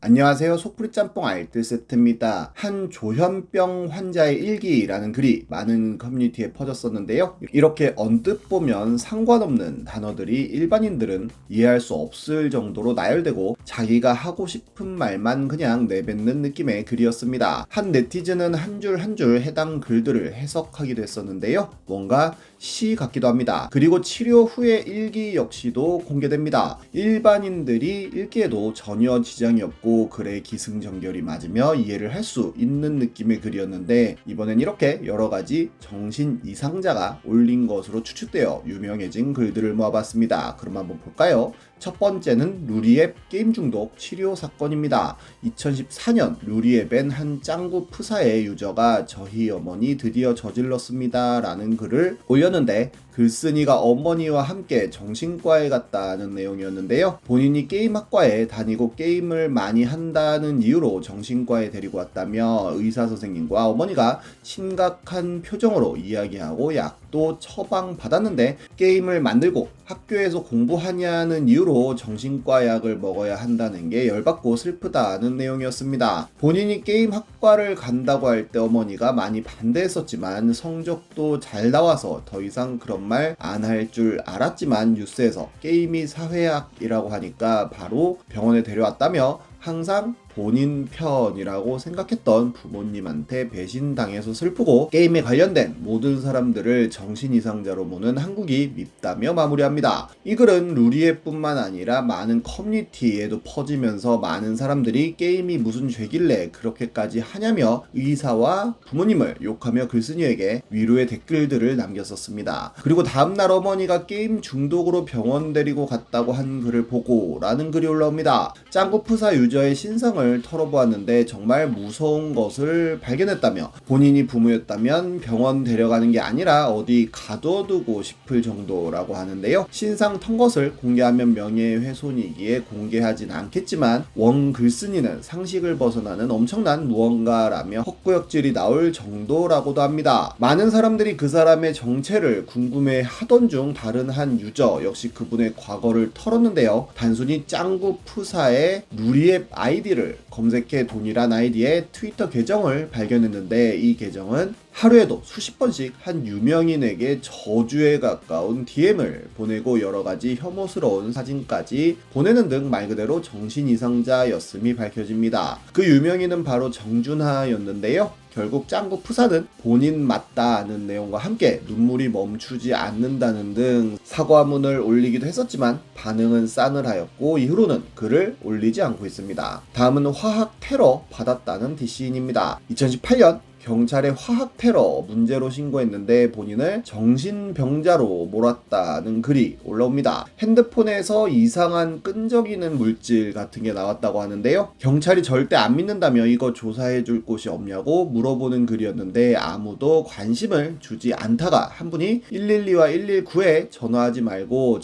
안녕하세요. 속풀이 짬뽕 알뜰 세트입니다. 한 조현병 환자의 일기라는 글이 많은 커뮤니티에 퍼졌었는데요. 이렇게 언뜻 보면 상관없는 단어들이 일반인들은 이해할 수 없을 정도로 나열되고 자기가 하고 싶은 말만 그냥 내뱉는 느낌의 글이었습니다. 한 네티즌은 한 줄 한 줄 해당 글들을 해석하기도 했었는데요. 뭔가 시 같기도 합니다. 그리고 치료 후의 일기 역시도 공개됩니다. 일반인들이 읽기에도 전혀 지장이 없고 글의 기승전결이 맞으며 이해를 할 수 있는 느낌의 글이었는데, 이번엔 이렇게 여러가지 정신 이상자가 올린 것으로 추측되어 유명해진 글들을 모아봤습니다. 그럼 한번 볼까요? 첫 번째는 루리앱 게임 중독 치료 사건입니다. 2014년 루리앱엔 한 짱구 프사의 유저가 저희 어머니 드디어 저질렀습니다 라는 글을 올렸는데, 글쓴이가 어머니와 함께 정신과에 갔다는 내용이었는데요. 본인이 게임학과에 다니고 게임을 많이 한다는 이유로 정신과에 데리고 왔다며 의사 선생님과 어머니가 심각한 표정으로 이야기하고 약도 처방받았는데, 게임을 만들고 학교에서 공부하냐는 이유로 정신과 약을 먹어야 한다는 게 열받고 슬프다는 내용이었습니다. 본인이 게임학과를 간다고 할 때 어머니가 많이 반대했었지만 성적도 잘 나와서 더 이상 그런 말 안 할 줄 알았지만 뉴스에서 게임이 사회학이라고 하니까 바로 병원에 데려왔다며 항상 본인 편이라고 생각했던 부모님한테 배신당해서 슬프고 게임에 관련된 모든 사람들을 정신 이상자로 보는 한국이 밉다며 마무리합니다. 이 글은 루리앱뿐만 아니라 많은 커뮤니티에도 퍼지면서 많은 사람들이 게임이 무슨 죄길래 그렇게까지 하냐며 의사와 부모님을 욕하며 글쓴이에게 위로의 댓글들을 남겼었습니다. 그리고 다음날 어머니가 게임 중독으로 병원 데리고 갔다고 한 글을 보고 라는 글이 올라옵니다. 짱구프사 유저의 신상을 털어보았는데 정말 무서운 것을 발견했다며 본인이 부모였다면 병원 데려가는 게 아니라 어디 가둬두고 싶을 정도라고 하는데요. 신상 턴 것을 공개하면 명예훼손이기에 공개하진 않겠지만 원 글쓴이는 상식을 벗어나는 엄청난 무언가라며 헛구역질이 나올 정도라고도 합니다. 많은 사람들이 그 사람의 정체를 궁금해하던 중 다른 한 유저 역시 그분의 과거를 털었는데요. 단순히 짱구 푸사의 루리앱 아이디를 검색해 돈이란 아이디의 트위터 계정을 발견했는데, 이 계정은 하루에도 수십 번씩 한 유명인에게 저주에 가까운 DM을 보내고 여러가지 혐오스러운 사진까지 보내는 등 말 그대로 정신 이상자였음이 밝혀집니다. 그 유명인은 바로 정준하였는데요. 결국 짱구 푸사는 본인 맞다는 내용과 함께 눈물이 멈추지 않는다는 등 사과문을 올리기도 했었지만 반응은 싸늘하였고 이후로는 글을 올리지 않고 있습니다. 다음은 화학 테러 받았다는 DC인입니다. 2018년 경찰에 화학 테러 문제로 신고했는데 본인을 정신병자로 몰았다는 글이 올라옵니다. 핸드폰에서 이상한 끈적이는 물질 같은 게 나왔다고 하는데요. 경찰이 절대 안 믿는다며 이거 조사해 줄 곳이 없냐고 물어보는 글이었는데 아무도 관심을 주지 않다가 한 분이 112와 119에 전화하지 말고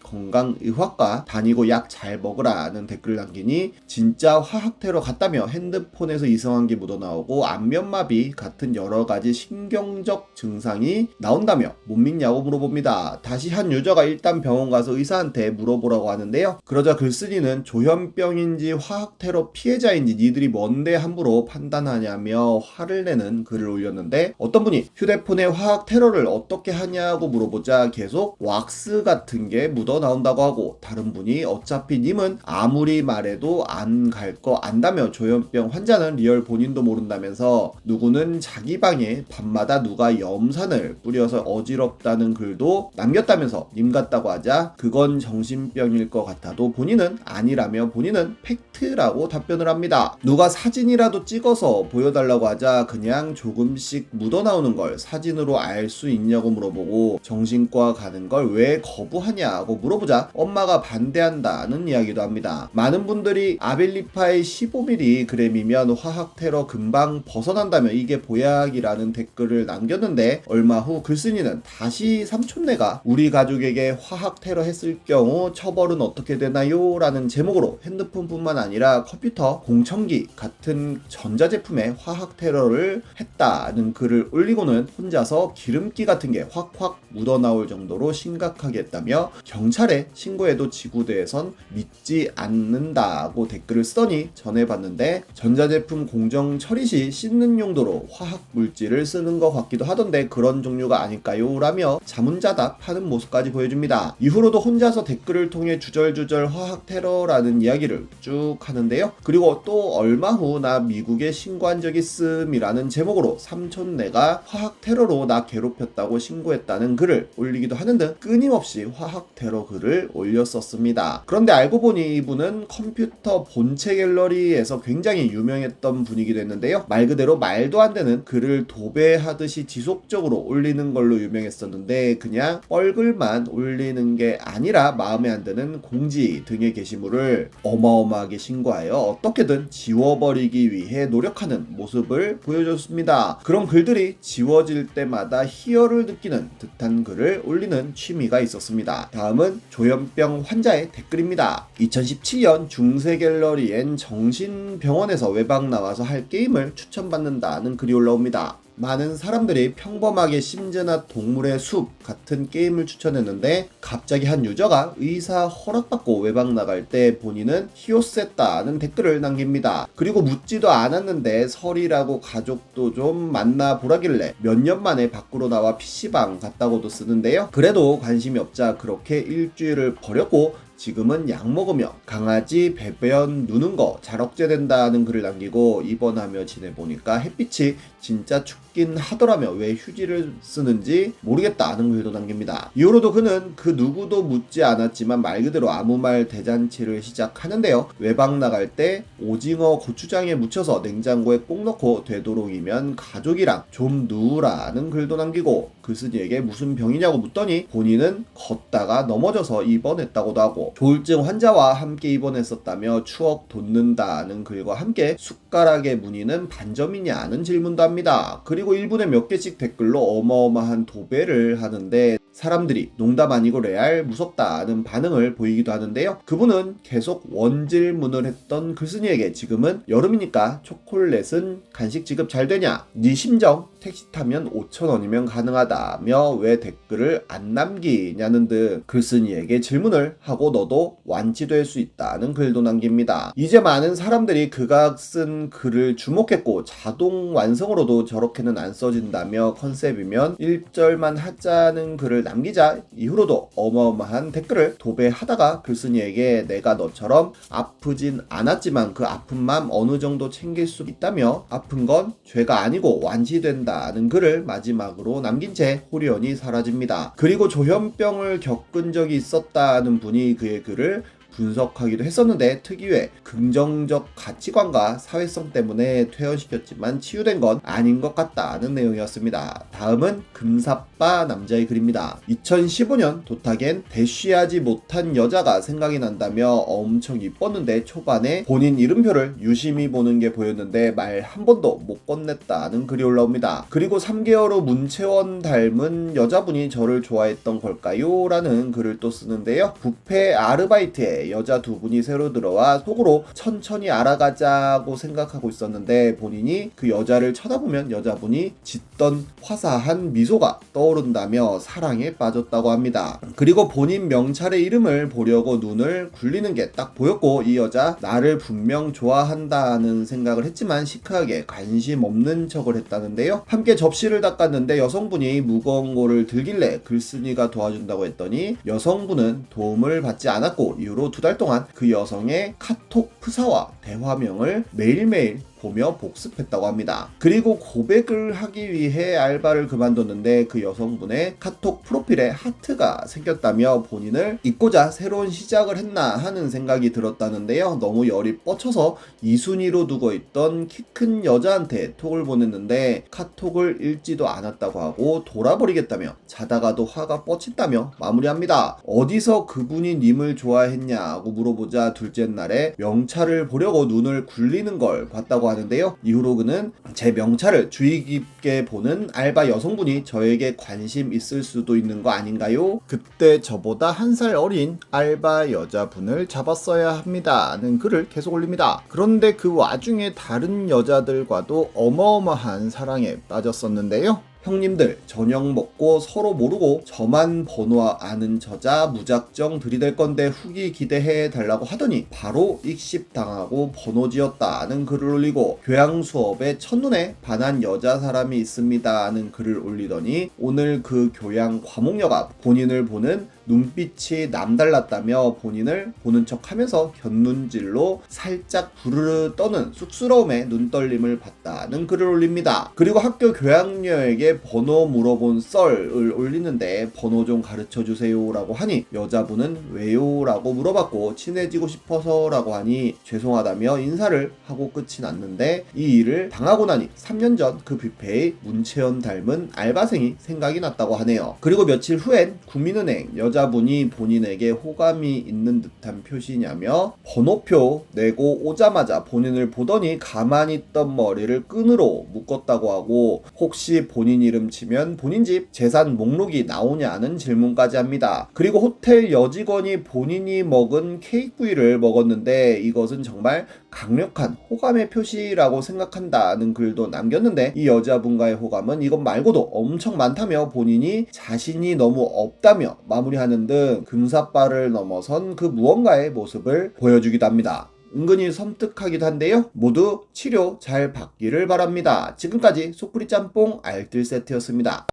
건강의학과 다니고 약 잘 먹으라는 댓글 남기니 진짜 화학 테러 같다며 핸드폰에서 이상한 게 묻어나오고 안면마비 같은 여러가지 신경적 증상이 나온다며 못 믿냐고 물어봅니다. 다시 한 유저가 일단 병원 가서 의사한테 물어보라고 하는데요. 그러자 글쓴이는 조현병인지 화학 테러 피해자인지 니들이 뭔데 함부로 판단하냐며 화를 내는 글을 올렸는데, 어떤 분이 휴대폰에 화학 테러를 어떻게 하냐고 물어보자 계속 왁스 같은 게 나온다고 하고, 다른 분이 어차피 님은 아무리 말해도 안 갈 거 안다며 조현병 환자는 리얼 본인도 모른다면서 누구는 자기 방에 밤마다 누가 염산을 뿌려서 어지럽다는 글도 남겼다면서 님 같다고 하자 그건 정신병일 것 같아도 본인은 아니라며 본인은 팩트라고 답변을 합니다. 누가 사진이라도 찍어서 보여달라고 하자 그냥 조금씩 묻어나오는 걸 사진으로 알 수 있냐고 물어보고 정신과 가는 걸 왜 거부하냐고 물어보자 엄마가 반대한다는 이야기도 합니다. 많은 분들이 아빌리파의 15mg이면 화학 테러 금방 벗어난다며 이게 보약이라는 댓글을 남겼는데, 얼마 후 글쓴이는 다시 삼촌네가 우리 가족에게 화학 테러 했을 경우 처벌은 어떻게 되나요? 라는 제목으로 핸드폰뿐만 아니라 컴퓨터, 공청기 같은 전자제품에 화학 테러를 했다는 글을 올리고는 혼자서 기름기 같은 게 확확 묻어나올 정도로 심각하게 했다며 경찰 차례 신고해도 지구대에선 믿지 않는다고 댓글을 쓰더니 전해봤는데 전자제품 공정 처리 시 씻는 용도로 화학 물질을 쓰는 것 같기도 하던데 그런 종류가 아닐까요? 라며 자문자답하는 모습까지 보여줍니다. 이후로도 혼자서 댓글을 통해 주절주절 화학 테러라는 이야기를 쭉 하는데요. 그리고 또 얼마 후 나 미국에 신고한 적 있음이라는 제목으로 삼촌네가 화학 테러로 나 괴롭혔다고 신고했다는 글을 올리기도 하는 등 끊임없이 화학 테러 글을 올렸었습니다. 그런데 알고 보니 이분은 컴퓨터 본체 갤러리에서 굉장히 유명했던 분이기도 했는데요. 말 그대로 말도 안 되는 글을 도배하듯이 지속적으로 올리는 걸로 유명했었는데 그냥 뻘글만 올리는 게 아니라 마음에 안 드는 공지 등의 게시물을 어마어마하게 신고하여 어떻게든 지워버리기 위해 노력하는 모습을 보여줬습니다. 그런 글들이 지워질 때마다 희열을 느끼는 듯한 글을 올리는 취미가 있었습니다. 다음은 조현병 환자의 댓글입니다. 2017년 중세 갤러리엔 정신병원에서 외박 나와서 할 게임을 추천받는다는 글이 올라옵니다. 많은 사람들이 평범하게 심즈나 동물의 숲 같은 게임을 추천했는데 갑자기 한 유저가 의사 허락받고 외박 나갈 때 본인은 히오셌다는 댓글을 남깁니다. 그리고 묻지도 않았는데 설이라고 가족도 좀 만나보라길래 몇 년 만에 밖으로 나와 PC방 갔다고도 쓰는데요. 그래도 관심이 없자 그렇게 일주일을 버렸고 지금은 약 먹으며 강아지 배변 누는 거 잘 억제된다는 글을 남기고 입원하며 지내보니까 햇빛이 진짜 춥긴 하더라며 왜 휴지를 쓰는지 모르겠다는 글도 남깁니다. 이후로도 그는 그 누구도 묻지 않았지만 말 그대로 아무 말 대잔치를 시작하는데요. 외박 나갈 때 오징어 고추장에 묻혀서 냉장고에 꼭 넣고 되도록이면 가족이랑 좀 누우라는 글도 남기고 글쓴이에게 무슨 병이냐고 묻더니 본인은 걷다가 넘어져서 입원했다고도 하고 조울증 환자와 함께 입원했었다며 추억 돋는다는 글과 함께 숟가락의 무늬는 반점이냐는 질문도 합니다. 그리고 1분에 몇 개씩 댓글로 어마어마한 도배를 하는데 사람들이 농담 아니고 레알 무섭다는 반응을 보이기도 하는데요. 그분은 계속 원질문을 했던 글쓴이에게 지금은 여름이니까 초콜릿은 간식 지급 잘 되냐? 네 심정 택시 타면 5,000원이면 가능하다며 왜 댓글을 안 남기냐는 등 글쓴이에게 질문을 하고 너도 완치될 수 있다는 글도 남깁니다. 이제 많은 사람들이 그가 쓴 글을 주목했고 자동 완성으로도 저렇게는 안 써진다며 컨셉이면 1절만 하자는 글을 남기자 이후로도 어마어마한 댓글을 도배하다가 글쓴이에게 내가 너처럼 아프진 않았지만 그 아픈 맘 어느 정도 챙길 수 있다며 아픈 건 죄가 아니고 완치된다는 글을 마지막으로 남긴 채 호련히 사라집니다. 그리고 조현병을 겪은 적이 있었다는 분이 그의 글을 분석하기도 했었는데 특유의 긍정적 가치관과 사회성 때문에 퇴원시켰지만 치유된 건 아닌 것 같다는 내용이었습니다. 다음은 금사빠 남자의 글입니다. 2015년 도타겐 대쉬하지 못한 여자가 생각이 난다며 엄청 이뻤는데 초반에 본인 이름표를 유심히 보는 게 보였는데 말 한 번도 못 건넸다는 글이 올라옵니다. 그리고 3개월 후 문채원 닮은 여자분이 저를 좋아했던 걸까요? 라는 글을 또 쓰는데요. 뷔페 아르바이트에 여자 두 분이 새로 들어와 속으로 천천히 알아가자고 생각하고 있었는데 본인이 그 여자를 쳐다보면 여자분이 짓던 화사한 미소가 떠오른다며 사랑에 빠졌다고 합니다. 그리고 본인 명찰의 이름을 보려고 눈을 굴리는 게 딱 보였고 이 여자 나를 분명 좋아한다는 생각을 했지만 시크하게 관심 없는 척을 했다는데요. 함께 접시를 닦았는데 여성분이 무거운 거를 들길래 글쓴이가 도와준다고 했더니 여성분은 도움을 받지 않았고 이후로 2달 동안 그 여성의 카톡 프사와 대화명을 매일매일 보며 복습했다고 합니다. 그리고 고백을 하기 위해 알바를 그만뒀는데 그 여성분의 카톡 프로필에 하트가 생겼다며 본인을 잊고자 새로운 시작을 했나 하는 생각이 들었다는데요. 너무 열이 뻗쳐서 2순위로 두고 있던 키 큰 여자한테 톡을 보냈는데 카톡을 읽지도 않았다고 하고 돌아버리겠다며 자다가도 화가 뻗친다며 마무리합니다. 어디서 그분이 님을 좋아했냐고 물어보자 둘째 날에 명찰을 보려고 눈을 굴리는 걸 봤다고 하는데요. 이후로 그는 제 명찰을 주의 깊게 보는 알바 여성분이 저에게 관심 있을 수도 있는 거 아닌가요? 그때 저보다 1살 어린 알바 여자분을 잡았어야 합니다는 글을 계속 올립니다. 그런데 그 와중에 다른 여자들과도 어마어마한 사랑에 빠졌었는데요. 형님들 저녁 먹고 서로 모르고 저만 번호 아는 저자 무작정 들이댈 건데 후기 기대해 달라고 하더니 바로 익십당하고 번호 지었다는 글을 올리고 교양 수업에 첫눈에 반한 여자 사람이 있습니다 하는 글을 올리더니 오늘 그 교양 과목녀가 본인을 보는 눈빛이 남달랐다며 본인을 보는 척하면서 곁눈질로 살짝 부르르 떠는 쑥스러움에 눈떨림을 봤다는 글을 올립니다. 그리고 학교 교양녀에게 번호 물어본 썰을 올리는데 번호 좀 가르쳐주세요 라고 하니 여자분은 왜요? 라고 물어봤고 친해지고 싶어서 라고 하니 죄송하다며 인사를 하고 끝이 났는데 이 일을 당하고 나니 3년 전 그 뷔페에 문채연 닮은 알바생이 생각이 났다고 하네요. 그리고 며칠 후엔 국민은행 여자분이 본인에게 호감이 있는 듯한 표시냐며 번호표 내고 오자마자 본인을 보더니 가만히 있던 머리를 끈으로 묶었다고 하고 혹시 본인 이름 치면 본인 집 재산 목록이 나오냐는 질문까지 합니다. 그리고 호텔 여직원이 본인이 먹은 케이크 부위를 먹었는데 이것은 정말 강력한 호감의 표시라고 생각한다는 글도 남겼는데 이 여자분과의 호감은 이것 말고도 엄청 많다며 본인이 자신이 너무 없다며 마무리하는 등 금사빠를 넘어선 그 무언가의 모습을 보여주기도 합니다. 은근히 섬뜩하기도 한데요. 모두 치료 잘 받기를 바랍니다. 지금까지 속풀이 짬뽕 알뜰 세트였습니다.